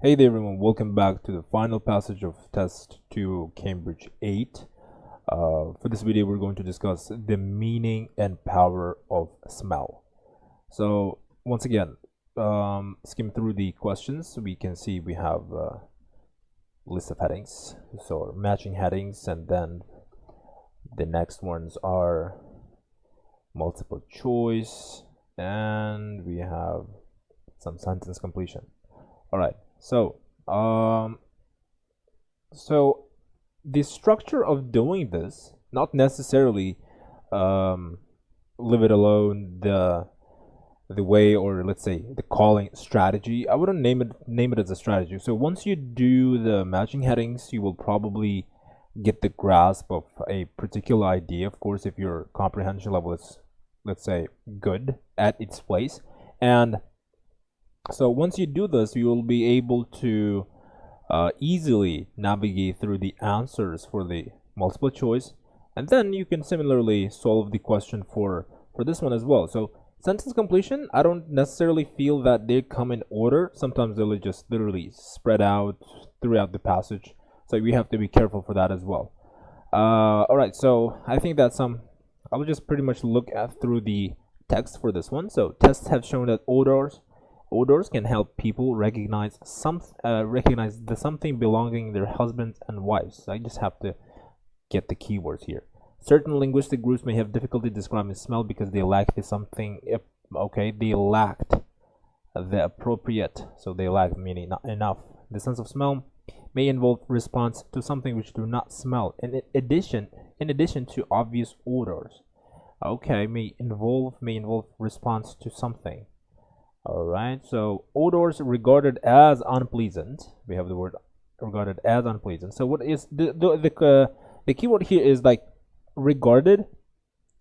Hey there everyone, welcome back to the final passage of Test 2 Cambridge 8. For this video we're going to discuss the meaning and power of smell. So once again, skim through the questions. We can see we have a list of headings, so matching headings, and then the next ones are multiple choice, and we have some sentence completion. All right. So the structure of doing this, not necessarily leave it alone the way, or let's say the calling strategy. I wouldn't name it as a strategy. So once you do the matching headings, you will probably get the grasp of a particular idea. Of course, if your comprehension level is, let's say, good at its place, and so once you do this, you will be able to easily navigate through the answers for the multiple choice, and then you can similarly solve the question for this one as well. So sentence completion, I don't necessarily feel that they come in order. Sometimes they'll just literally spread out throughout the passage, so we have to be careful for that as well. All right, so I think that I will just pretty much look at through the text for this one. So tests have shown that odors can help people recognize the something belonging their husbands and wives. I just have to get the keywords here. Certain linguistic groups may have difficulty describing smell because they lack the something. They lacked the appropriate. So they lack meaning not enough. The sense of smell may involve response to something which do not smell. In addition to obvious odors. Okay, may involve response to something. All right, so odors regarded as unpleasant. We have the word regarded as unpleasant. So what is the keyword here is like regarded.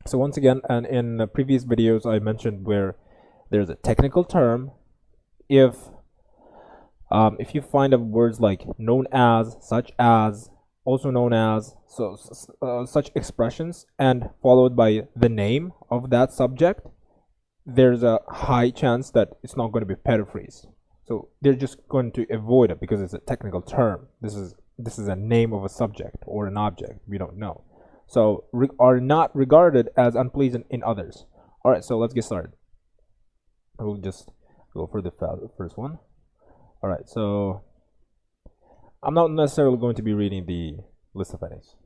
So once again, and in previous videos I mentioned where there's a technical term, if you find words like known as, such as, also known as, so such expressions, and followed by the name of that subject, there's a high chance that it's not going to be paraphrased. So they're just going to avoid it because it's a technical term. This is a name of a subject or an object. We don't know. So are not regarded as unpleasant in others. All right, so let's get started. We'll just go for the first one. All right, so I'm not necessarily going to be reading the list of headings.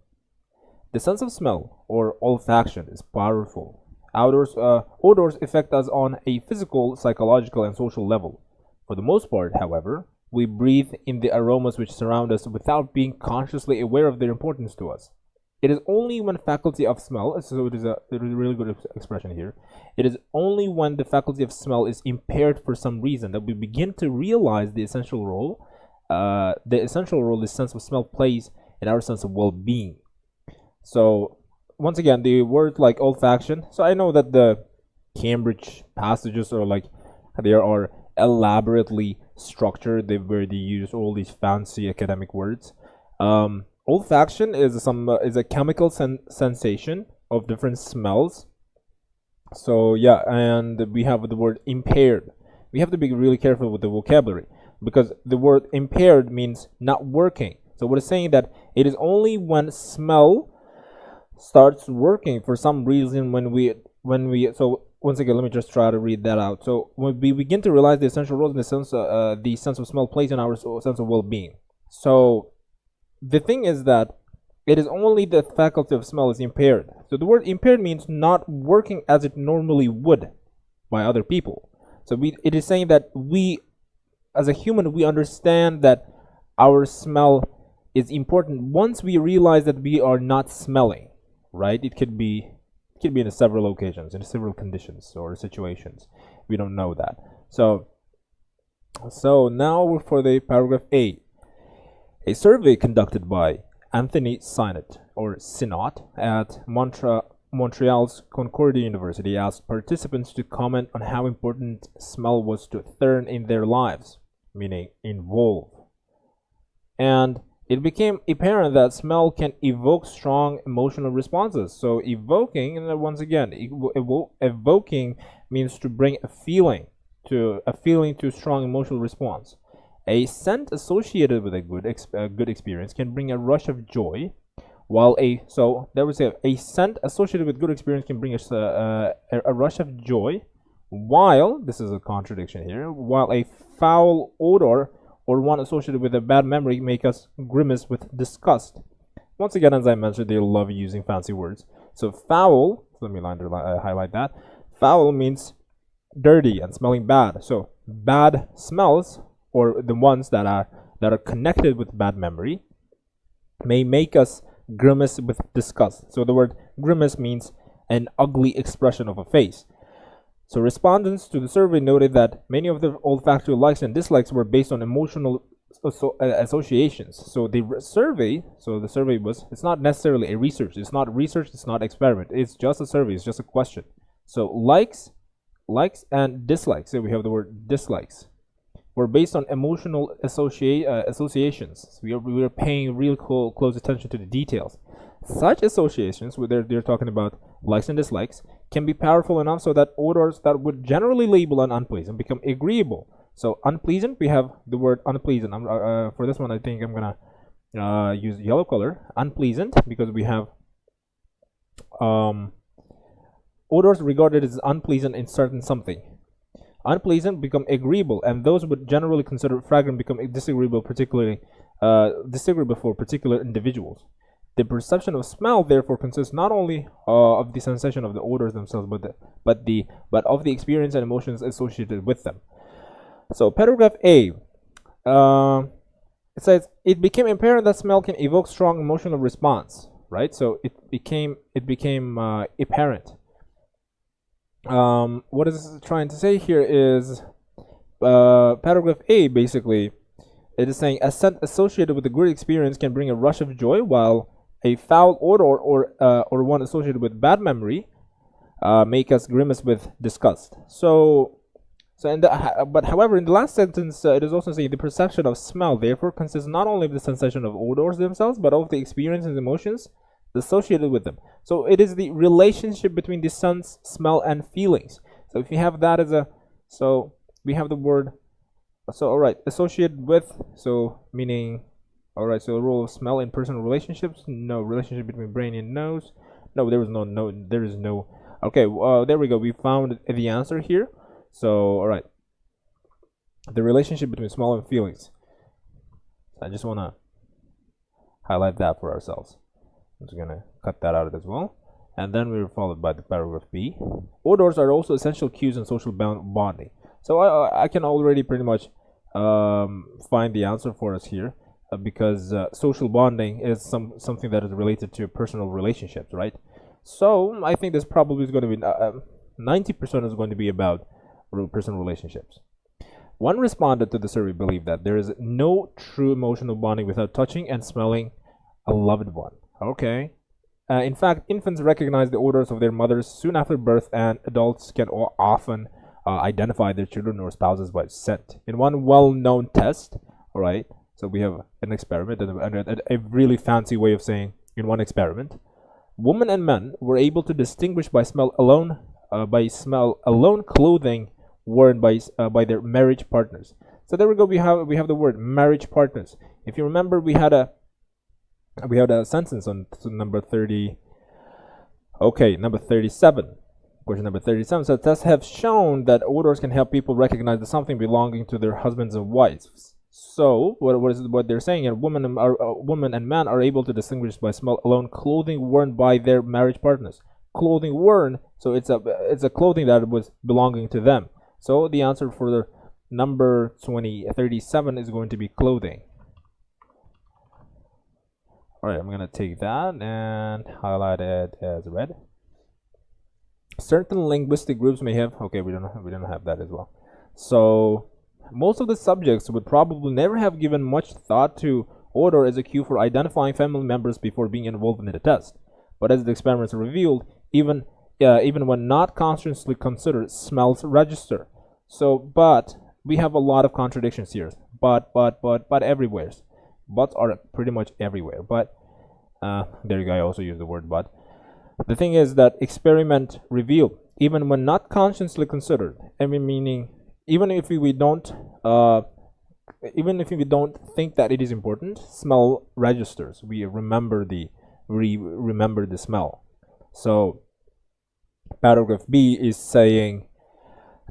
The sense of smell or olfaction is powerful. Odors affect us on a physical, psychological, and social level. For the most part, however, we breathe in the aromas which surround us without being consciously aware of their importance to us. It is only when faculty of smell, so it is a really good expression here, it is only when the faculty of smell is impaired for some reason that we begin to realize the essential role the sense of smell plays in our sense of well-being. So once again, the word like olfaction. So I know that the Cambridge passages are like they are elaborately structured. Where they use all these fancy academic words. Olfaction is a chemical sensation of different smells. So yeah, and we have the word impaired. We have to be really careful with the vocabulary because the word impaired means not working. So what it's saying that it is only when smell starts working for some reason when we so once again, let me just try to read that out. So when we begin to realize the essential role in the sense of smell plays in our sense of well-being. So the thing is that it is only the faculty of smell is impaired. So the word impaired means not working as it normally would by other people. So it is saying that we as a human, we understand that our smell is important once we realize that we are not smelling. Right? It could be in several occasions, in several conditions or situations. We don't know that. So now for the paragraph A. A survey conducted by Anthony Sinnott at Montreal's Concordia University asked participants to comment on how important smell was to turn in their lives, meaning involve. And it became apparent that smell can evoke strong emotional responses. So evoking, and once again, evoking means to bring a feeling to strong emotional response. A scent associated with a good experience can bring a rush of joy, while a scent associated with good experience can bring us a rush of joy, while this is a contradiction here. While a foul odor or one associated with a bad memory make us grimace with disgust. Once again, as I mentioned, they love using fancy words. So foul. Let me highlight that. Foul means dirty and smelling bad. So bad smells, or the ones that are connected with bad memory, may make us grimace with disgust. So the word grimace means an ugly expression of a face. So respondents to the survey noted that many of the olfactory likes and dislikes were based on emotional associations. So the survey was, it's not necessarily a research. It's not research. It's not experiment. It's just a survey. It's just a question. So likes and dislikes. So we have the word dislikes. Were based on emotional associations. So we are paying real close attention to the details. Such associations, where they're talking about likes and dislikes, can be powerful enough so that odors that would generally label an unpleasant become agreeable. So unpleasant, we have the word unpleasant. For this one, I think I'm gonna use yellow color. Unpleasant, because we have odors regarded as unpleasant in certain something. Unpleasant become agreeable, and those would generally consider fragrant become disagreeable, disagreeable for particular individuals. The perception of smell, therefore, consists not only of the sensation of the odors themselves, but of the experience and emotions associated with them. So, paragraph A, it says it became apparent that smell can evoke strong emotional response. Right? So it became apparent. What is trying to say here is paragraph A, basically, it is saying a scent associated with a good experience can bring a rush of joy, while a foul odor or one associated with bad memory make us grimace with disgust. But however, in the last sentence, it is also saying the perception of smell therefore consists not only of the sensation of odors themselves, but of the experiences and emotions associated with them. So it is the relationship between the sense, smell, and feelings. So if you have that as so we have the word, so all right, associated with, so meaning, all right, so the role of smell in personal relationships, no. Relationship between brain and nose, no, there is no. Okay, there we go, we found the answer here. So all right, the relationship between smell and feelings. I just want to highlight that for ourselves. I'm just gonna cut that out as well, and then we were followed by the paragraph B. Odors are also essential cues in social bonding. So I can already pretty much find the answer for us here, because social bonding is something that is related to personal relationships, right? So I think this probably is going to be 90% is going to be about personal relationships. One respondent to the survey believed that there is no true emotional bonding without touching and smelling a loved one. Okay. In fact, infants recognize the odors of their mothers soon after birth, and adults can often identify their children or spouses by scent. In one well-known test, all right, so we have an experiment and a really fancy way of saying in one experiment, women and men were able to distinguish by smell alone clothing worn by their marriage partners. So there we go. We have the word marriage partners. If you remember, we had a sentence on number 30. Okay, number 37. Question number 37. So tests have shown that odors can help people recognize the something belonging to their husbands and wives. So what they're saying? Women and men are able to distinguish by smell alone clothing worn by their marriage partners. Clothing worn, so it's a clothing that was belonging to them. So the answer for the number 37 is going to be clothing. All right, I'm gonna take that and highlight it as red. Certain linguistic groups may have. Okay, we don't have that as well. So most of the subjects would probably never have given much thought to odor as a cue for identifying family members before being involved in the test. But as the experiments revealed, even when not consciously considered, smells register. So, but we have a lot of contradictions here. But everywhere. Buts are pretty much everywhere. But there you go. I also use the word but. The thing is that experiment revealed, even when not consciously considered, I mean, meaning even if we don't even if we don't think that it is important, smell registers. We remember the smell. So paragraph B is saying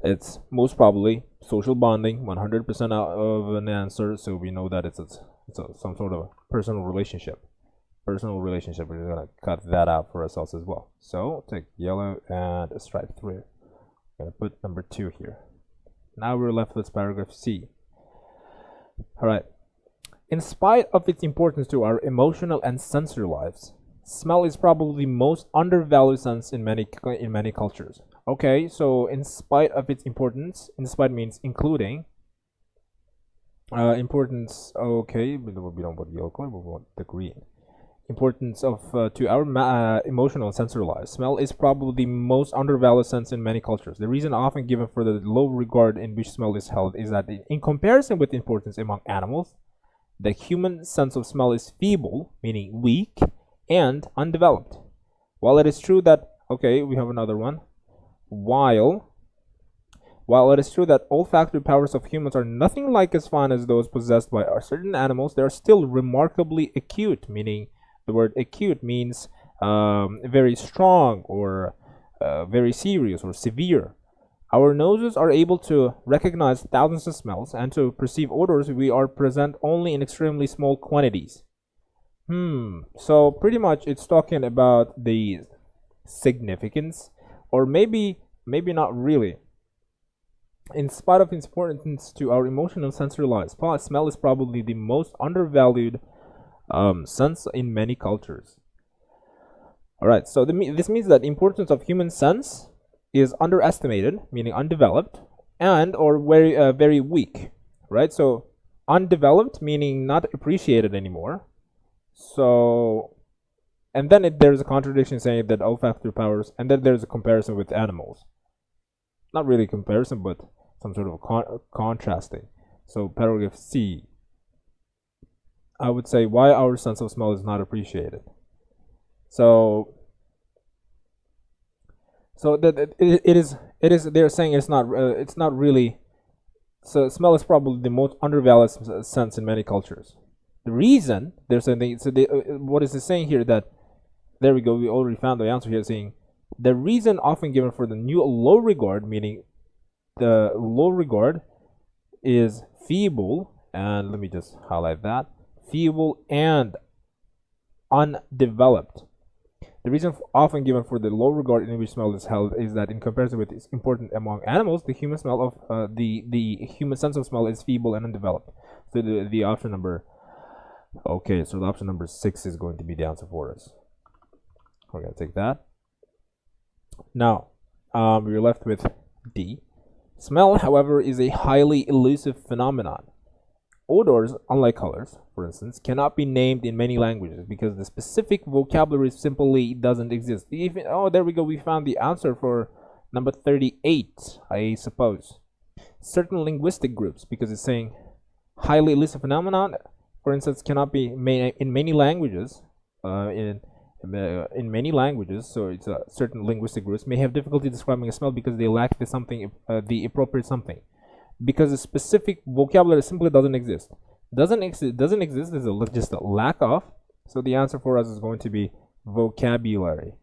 it's most probably social bonding, 100% out of an answer. So we know that it's some sort of personal relationship. We're just gonna cut that out for ourselves as well. So take yellow and a stripe through. I'm gonna put number 2 here. Now we're left with paragraph C. All right. In spite of its importance to our emotional and sensory lives, smell is probably the most undervalued sense in many cultures. Okay, so in spite of its importance, in spite means including. Importance. Okay, we don't want yellow color, we want the green. Importance of to our emotional and sensory lives. Smell is probably the most undervalued sense in many cultures. The reason often given for the low regard in which smell is held is that in comparison with importance among animals, the human sense of smell is feeble, meaning weak, and undeveloped. While it is true that, okay, we have another one. While it is true that olfactory powers of humans are nothing like as fine as those possessed by certain animals, they are still remarkably acute, meaning the word acute means very strong or very serious or severe. Our noses are able to recognize thousands of smells and to perceive odors we are present only in extremely small quantities. So pretty much it's talking about the significance, or maybe not really. In spite of its importance to our emotional and sensory lives, smell is probably the most undervalued sense in many cultures. All right, so this means that the importance of human sense is underestimated, meaning undeveloped, and or very weak, right? So undeveloped meaning not appreciated anymore. So, and then there's a contradiction saying that olfactory powers, and then there's a comparison with animals. Not really comparison, but some sort of contrasting. So paragraph C, I would say why our sense of smell is not appreciated. So that it is they're saying it's not really. So smell is probably the most undervalued sense in many cultures. The reason they're saying what is it saying here, that there we go, we already found the answer here, saying the reason often given for the new low regard, meaning the low regard is feeble, and let me just highlight that, feeble and undeveloped. The reason often given for the low regard in which smell is held is that in comparison with its important among animals, the human smell of the human sense of smell is feeble and undeveloped. So the option number, okay, so the option number 6 is going to be the answer for us. We're gonna take that. Now we're left with D. Smell, however, is a highly elusive phenomenon. Odors, unlike colors, for instance, cannot be named in many languages because the specific vocabulary simply doesn't exist. Oh, there we go. We found the answer for number 38, I suppose. Certain linguistic groups, because it's saying highly elusive phenomenon, for instance, cannot be made in many languages. In many languages, so it's certain linguistic groups may have difficulty describing a smell because they lack the appropriate something. Because a specific vocabulary simply doesn't exist. Doesn't exist is just a lack of. So the answer for us is going to be vocabulary.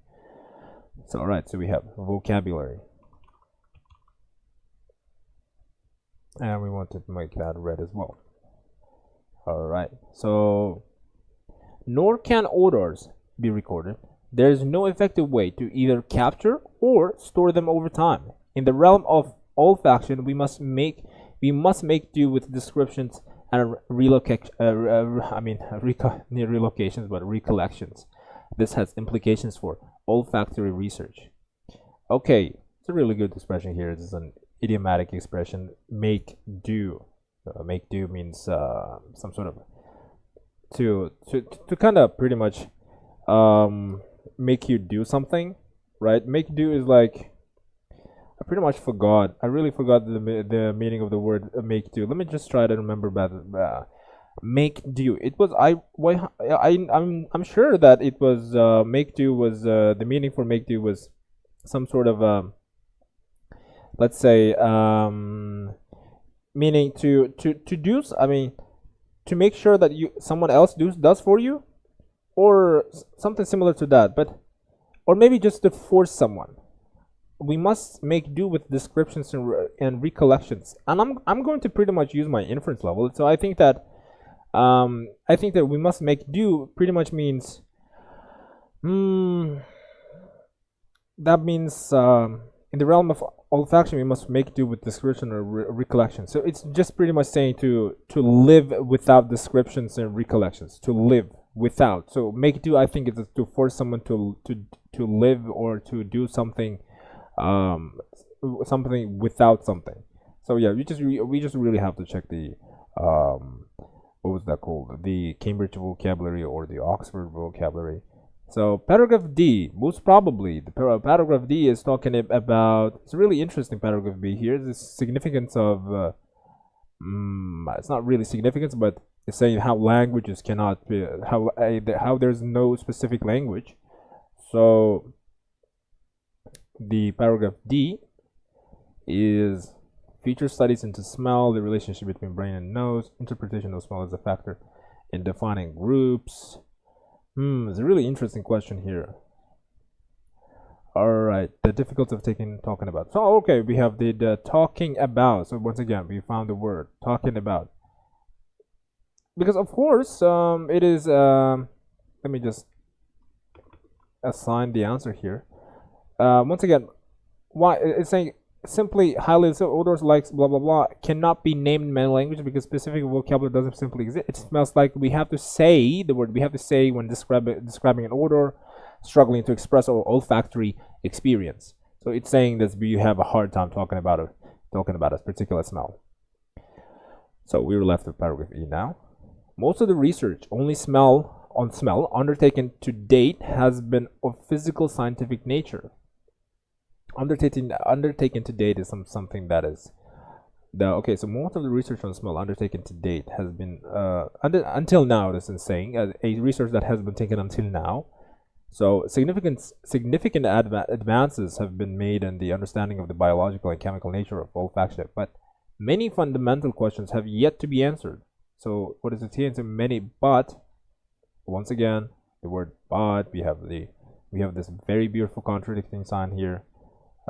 So all right, so we have vocabulary, and we want to make that red as well. All right, so nor can odors be recorded. There is no effective way to either capture or store them over time. In the realm of olfaction, we must make do with descriptions and relocations, but recollections. This has implications for olfactory research. Okay, it's a really good expression here. This is an idiomatic expression. Make do. Make do means some sort of to kind of pretty much make you do something, right? Make do is like, I pretty much forgot. I really forgot the meaning of the word make do. Let me just try to remember about make do. It was I'm sure that it was make do was the meaning for make do was some sort of let's say meaning to do. I mean, to make sure that someone else does for you, or something similar to that. But or maybe just to force someone. We must make do with descriptions and recollections. And I'm going to pretty much use my inference level. So I think that we must make do pretty much means that means in the realm of olfaction we must make do with description or recollection. So it's just pretty much saying to live without descriptions and recollections, to live without. So make do, I think, is to force someone to live or to do something something without something. So yeah, we just really have to check the what was that called, the Cambridge vocabulary or the Oxford vocabulary. So paragraph D, most probably the paragraph D is talking about, it's a really interesting paragraph B here, the significance of it's not really significance, but it's saying how languages cannot be, how there's no specific language. So the paragraph D is feature studies into smell, the relationship between brain and nose, interpretation of smell as a factor in defining groups. It's a really interesting question here. All right, the difficulty of talking about. So okay, we have the talking about. So once again, we found the word talking about, because of course it is. Let me just assign the answer here. Once again, why it's saying simply highly odors like blah blah blah cannot be named in many languages because specific vocabulary doesn't simply exist. It smells like we have to say the word. We have to say when describing an odor, struggling to express our olfactory experience. So it's saying that we have a hard time talking about a particular smell. So we were left with paragraph E now. Most of the research on smell undertaken to date has been of physical scientific nature. Undertaken to date is something that is okay. So most of the research on smell undertaken to date has been until now. This is saying a research that has been taken until now. So significant advances have been made in the understanding of the biological and chemical nature of olfaction, but many fundamental questions have yet to be answered. So what is it here? So many, but once again, the word but, we have this very beautiful contradicting sign here.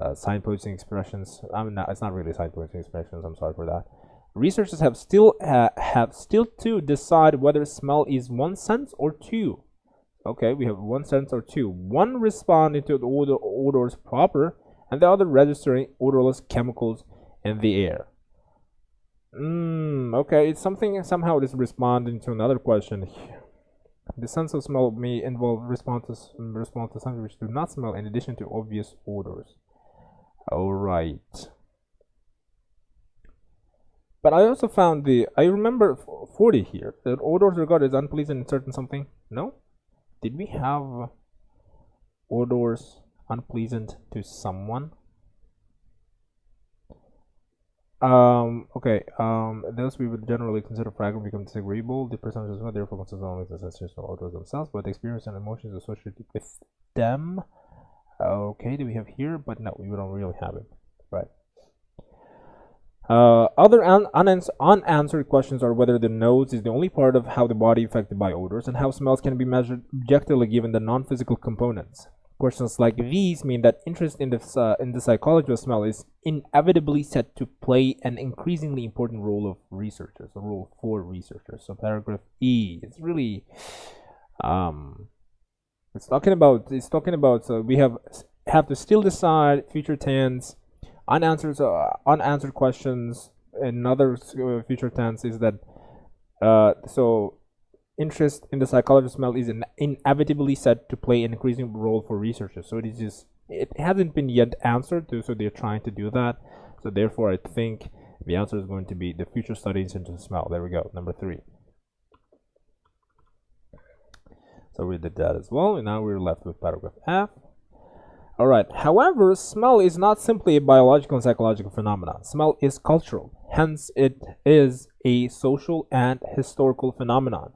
Signposting expressions. It's not really signposting expressions. I'm sorry for that. Researchers have still to decide whether smell is one sense or two. Okay, we have one sense or two. One responding to the odors proper, and the other registering odorless chemicals in the air. Okay, it's something somehow it is responding to another question. The sense of smell may involve response to something which do not smell in addition to obvious odors. All right. But I also found I remember 40 here. That odors regarded as unpleasant in certain something. No? Did we have odors unpleasant to someone? Okay. Those we would generally consider fragrant become disagreeable. The percentage is not therefore considered only the sensation of odors themselves, but the experience and emotions associated with them. Okay, do we have here? But no, we don't really have it. Right. Other unanswered questions are whether the nose is the only part of how the body affected by odors and how smells can be measured objectively given the non-physical components. Questions like these mean that interest in the psychology of smell is inevitably set to play an increasingly important role of researchers, a role for researchers. So paragraph E, it's really it's talking about so we have to still decide future tense, unanswered questions. Another future tense is that so interest in the psychology of smell is inevitably set to play an increasing role for researchers. So it hasn't been yet answered, so they're trying to do that. So therefore I think the answer is going to be the future studies into smell. There we go, number 3. So we did that as well, and now we're left with paragraph F. All right. However, smell is not simply a biological and psychological phenomenon. Smell is cultural. Hence, it is a social and historical phenomenon.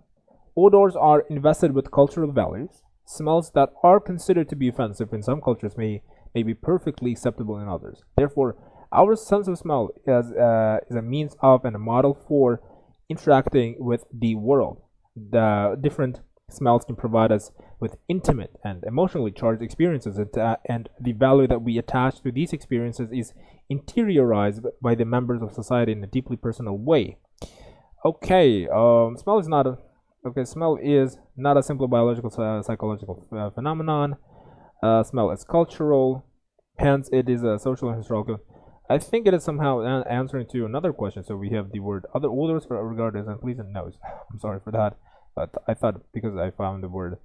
Odors are invested with cultural values. Smells that are considered to be offensive in some cultures may be perfectly acceptable in others. Therefore, Our sense of smell is a means of and a model for interacting with the world. The different smells can provide us with intimate and emotionally charged experiences, and the value that we attach to these experiences is interiorized by the members of society in a deeply personal way. Okay, smell is not a smell is not a simple biological psychological phenomenon. Smell is cultural, hence it is a social and historical. I think it is somehow answering to another question. So we have the word other odors for regarded as unpleasant nose. I'm sorry for that, but I thought because I found the word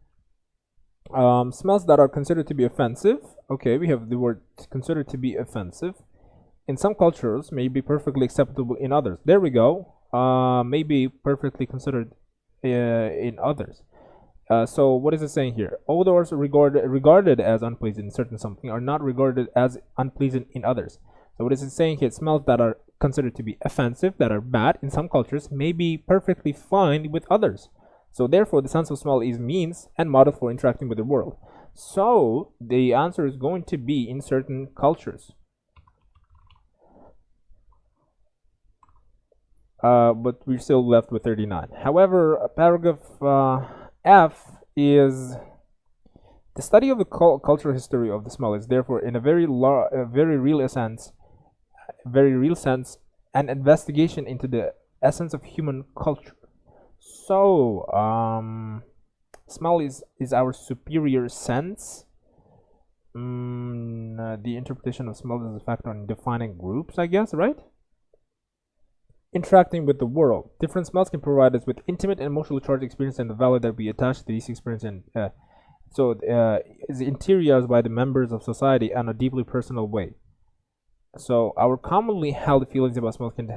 smells that are considered to be offensive. Okay, we have the word considered to be offensive in some cultures, may be perfectly acceptable in others. There we go. May be perfectly considered in others. So what is it saying here? Odors regarded as unpleasant in certain something are not regarded as unpleasant in others. So what is it saying here? Smells that are considered to be offensive, that are bad in some cultures, may be perfectly fine with others. So therefore, the sense of smell is means and model for interacting with the world. So the answer is going to be in certain cultures. But we're still left with 39. However, paragraph F is the study of the cultural history of the smell is therefore in a very real sense, an investigation into the essence of human culture. So, smell is our superior sense. The interpretation of smell is a factor in defining groups, I guess, right? Interacting with the world. Different smells can provide us with intimate and emotionally charged experience, and the value that we attach to these experiences is interiorized by the members of society in a deeply personal way. So our commonly held feelings about smells can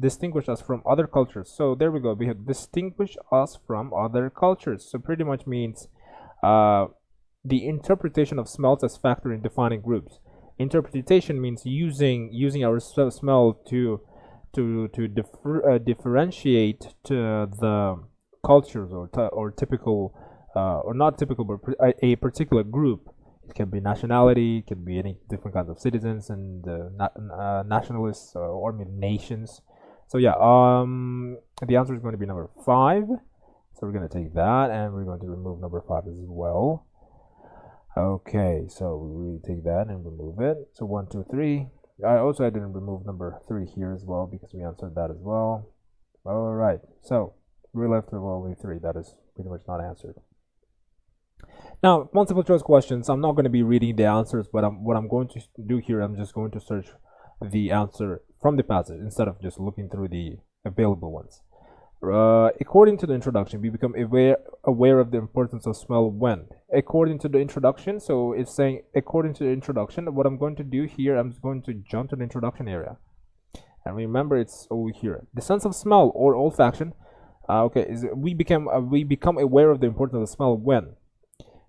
distinguish us from other cultures. So there we go. We have distinguish us from other cultures. So pretty much means the interpretation of smells as factor in defining groups. Interpretation means using our smell to differentiate to the cultures or typical or not typical, but a particular group. It can be nationality, it can be any different kinds of citizens and nationalists or nations. So yeah, the answer is going to be number 5. So we're going to take that and we're going to remove number 5 as well. Okay, so we take that and remove it. So 1, 2, 3. I didn't remove number 3 here as well because we answered that as well. All right, so we're left with only 3. That is pretty much not answered. Now, multiple choice questions, I'm not going to be reading the answers, but what I'm going to do here, I'm just going to search the answer from the passage instead of just looking through the available ones. According to the introduction, we become aware of the importance of smell when. According to the introduction, so it's saying according to the introduction, what I'm going to do here, I'm just going to jump to the introduction area. And remember, it's over here. The sense of smell or olfaction, is we become aware of the importance of smell when.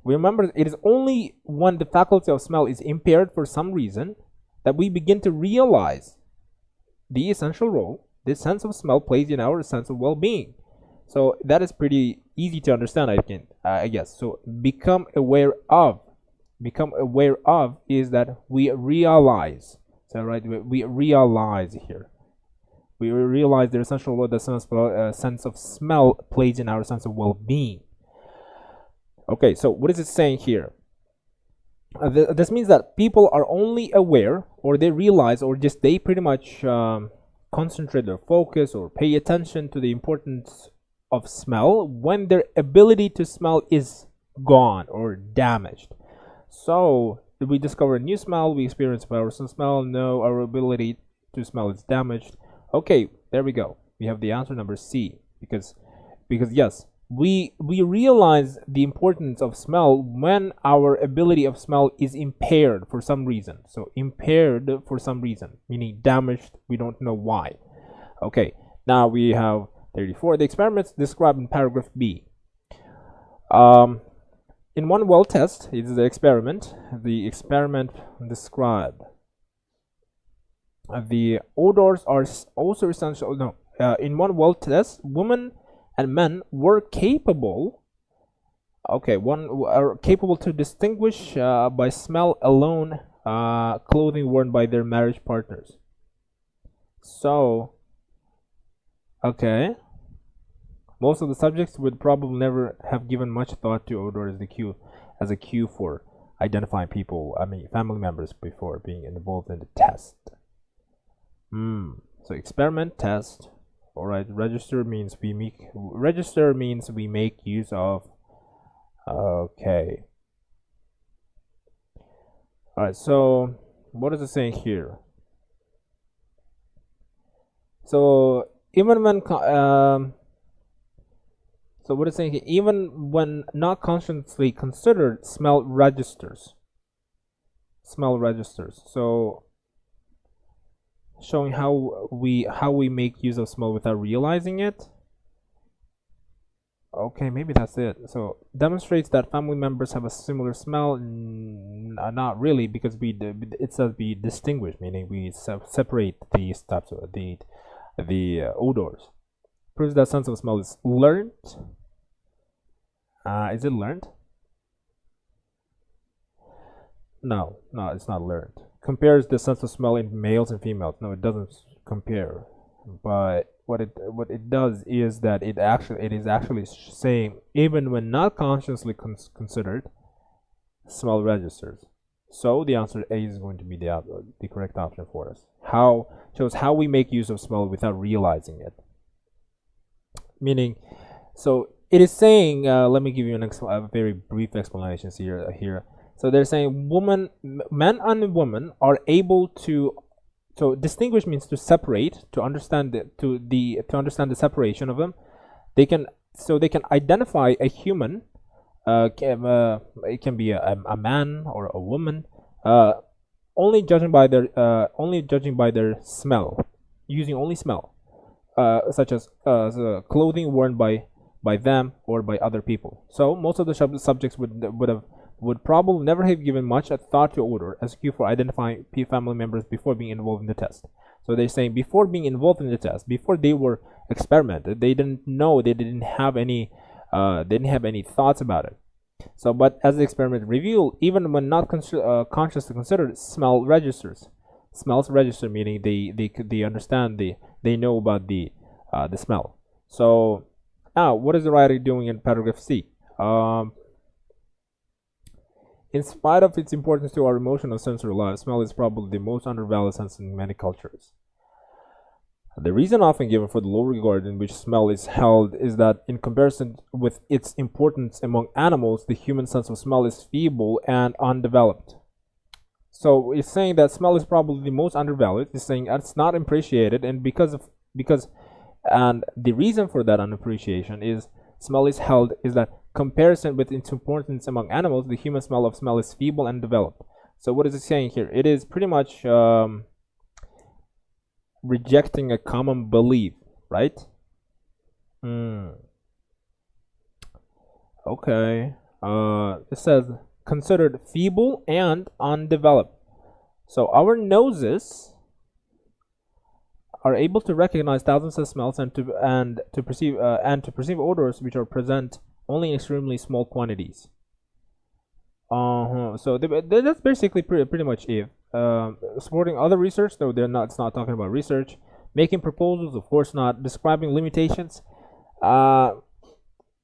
Remember, it is only when the faculty of smell is impaired for some reason that we begin to realize the essential role this sense of smell plays in our sense of well-being. So that is pretty easy to understand, I guess. So become aware of is that we realize. So right, we realize here. We realize the essential role the sense of smell plays in our sense of well-being. Okay, so what is it saying here? This means that people are only aware, or they realize, or just they pretty much concentrate their focus or pay attention to the importance of smell when their ability to smell is gone or damaged. So if we discover a new smell, we experience power of smell. No, our ability to smell is damaged. Okay, there we go. We have the answer number C, because yes, we realize the importance of smell when our ability of smell is impaired for some reason. So impaired for some reason, meaning damaged, we don't know why. Okay, now we have 34. The experiments described in paragraph B. In one well test, it is the experiment described. The odors are also essential. No, in one well test, women and men were capable to distinguish by smell alone clothing worn by their marriage partners. So, okay. Most of the subjects would probably never have given much thought to odor as a cue for identifying people, I mean family members, before being involved in the test. So experiment, test. All right. Register means we make use of. Okay. All right. So what is it saying here? So even when so what is saying here? Even when not consciously considered, smell registers. Smell registers. So showing how we make use of smell without realizing it. Okay, maybe that's it. So demonstrates that family members have a similar smell. Not really, because it says we distinguish, meaning we separate these types of the odors. Proves that sense of smell is learned. Is it learned? No, it's not learned. Compares the sense of smell in males and females. No, it doesn't compare. But what it does is that it is actually saying even when not consciously considered, smell registers. So the answer A is going to be the correct option for us. Shows how we make use of smell without realizing it. Meaning, so it is saying. Let me give you a very brief explanation here. So they're saying men and women are able to. So distinguish means to separate, to understand the separation of them. They can identify a human. It can be a man or a woman. Only judging by their smell, using only smell, such as clothing worn by them or by other people. So most of the subjects would probably never have given much thought to odor as a cue for identifying family members before being involved in the test. So they're saying before being involved in the test, before they were experimented, they didn't know, they didn't have any thoughts about it. So, but as the experiment revealed, even when not consciously considered, smell registers. Smells register, meaning they understand, they know about the smell. So now, what is the writer doing in paragraph C? In spite of its importance to our emotional sensory life, smell is probably the most undervalued sense in many cultures. The reason often given for the low regard in which smell is held is that, in comparison with its importance among animals, the human sense of smell is feeble and undeveloped. So it's saying that smell is probably the most undervalued. It's saying it's not appreciated, and and the reason for that unappreciation is smell is held is that comparison with its importance among animals, the human smell is feeble and developed. So what is it saying here? It is pretty much rejecting a common belief, right? Okay. It says considered feeble and undeveloped. So our noses are able to recognize thousands of smells and to perceive odors which are present only in extremely small quantities. So that's basically pretty much it. Supporting other research, though it's not talking about research. Making proposals, of course not. Describing limitations,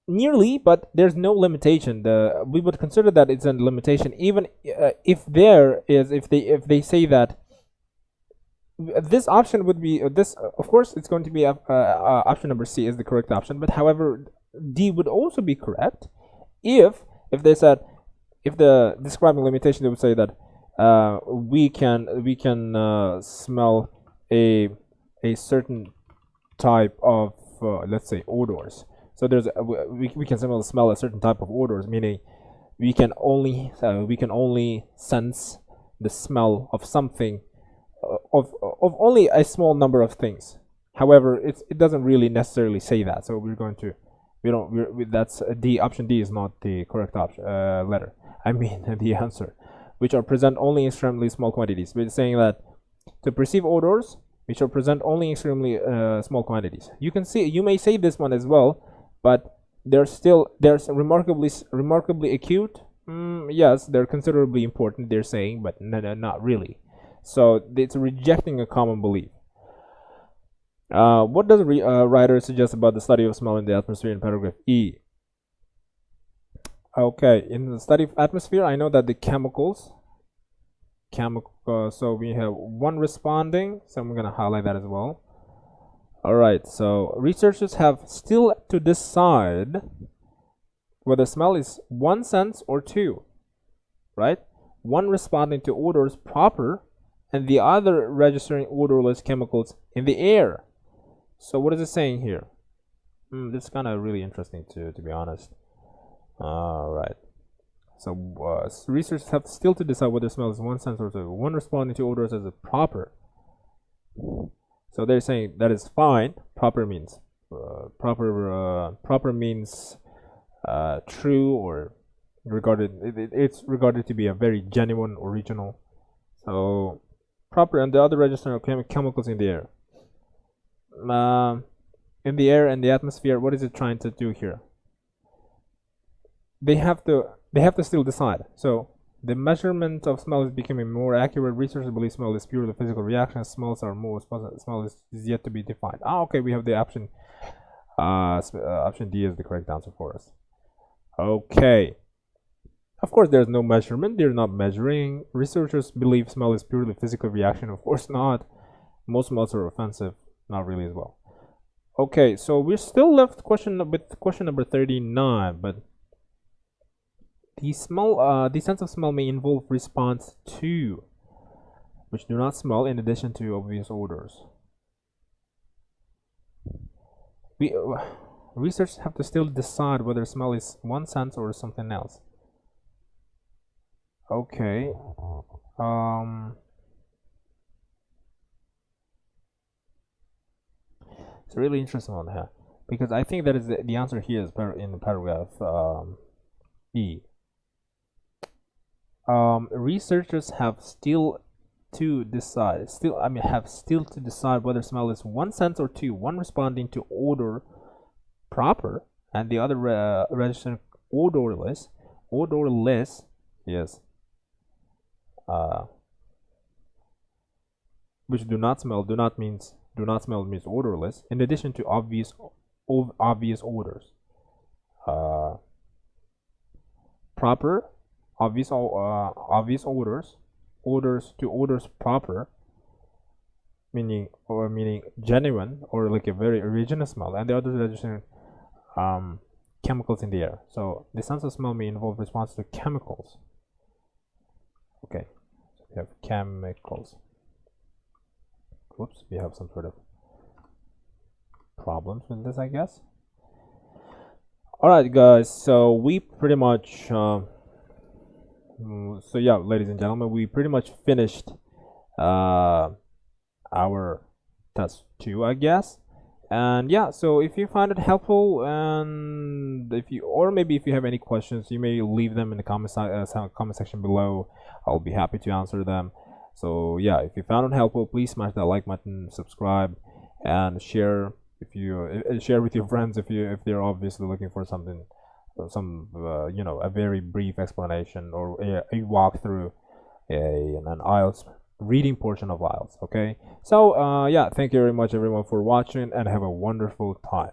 nearly, but there's no limitation. We would consider that it's a limitation, even if they say that this option would be this. Of course, it's going to be option number C is the correct option. But however, D would also be correct if they said, if the describing limitation, they would say that we can smell a certain type of let's say odors. So we can smell a certain type of odors, meaning we can only sense the smell of something of only a small number of things. However, it doesn't really necessarily say that. So that's D. Option D is not the correct option letter. I mean the answer, which are present only in extremely small quantities. But it's saying that to perceive odors which are present only in extremely small quantities. You may say this one as well, but they're remarkably acute. Yes, they're considerably important. They're saying, but no, not really. So it's rejecting a common belief. What does writer suggest about the study of smell in the atmosphere in paragraph E? Okay, in the study of atmosphere, I know that the chemicals, so we have one responding, so I'm gonna highlight that as well. All right, so researchers have still to decide whether smell is one sense or two, right? One responding to odors proper, and the other registering odorless chemicals in the air. So what is it saying here? This is kind of really interesting to be honest. All right. So researchers have still to decide whether smell is one sense or two. One responding to odors as a proper. So they're saying that is fine. Proper means proper means true or regarded. It's regarded to be a very genuine, original. So proper, and the other register of chemicals in the air. In the air and the atmosphere. What is it trying to do here? They have to still decide. So the measurement of smell is becoming more accurate. Researchers believe smell is purely physical reaction. Smells are more smell is yet to be defined. Okay, we have the option. Option D is the correct answer for us. Okay. Of course, there's no measurement. They're not measuring. Researchers believe smell is purely physical reaction. Of course not. Most smells are offensive. Not really as well. Okay, so we're still left with question number 39, but the sense of smell may involve response to which do not smell in addition to obvious odors. Researchers have to still decide whether smell is one sense or something else. Okay. It's really interesting on here because I think that is the answer here is in paragraph E. Researchers have still to decide whether smell is one sense or two, one responding to odor proper and the other registering odorless, yes, which do not smell means odorless, in addition to obvious odors. Proper, obvious odors proper, meaning genuine or like a very original smell, and the other registering chemicals in the air. So the sense of smell may involve response to chemicals. Okay, so we have chemicals. Whoops, we have some sort of problems with this, I guess. Alright guys, so we pretty much so yeah, ladies and gentlemen, we pretty much finished our test 2, I guess. And yeah, so if you find it helpful, and maybe if you have any questions, you may leave them in the comment section below. I'll be happy to answer them. So yeah, if you found it helpful, please smash that like button, subscribe, and share share with your friends if they're obviously looking for something, a very brief explanation or a walkthrough an IELTS reading portion of IELTS. Okay, so yeah, thank you very much everyone for watching, and have a wonderful time.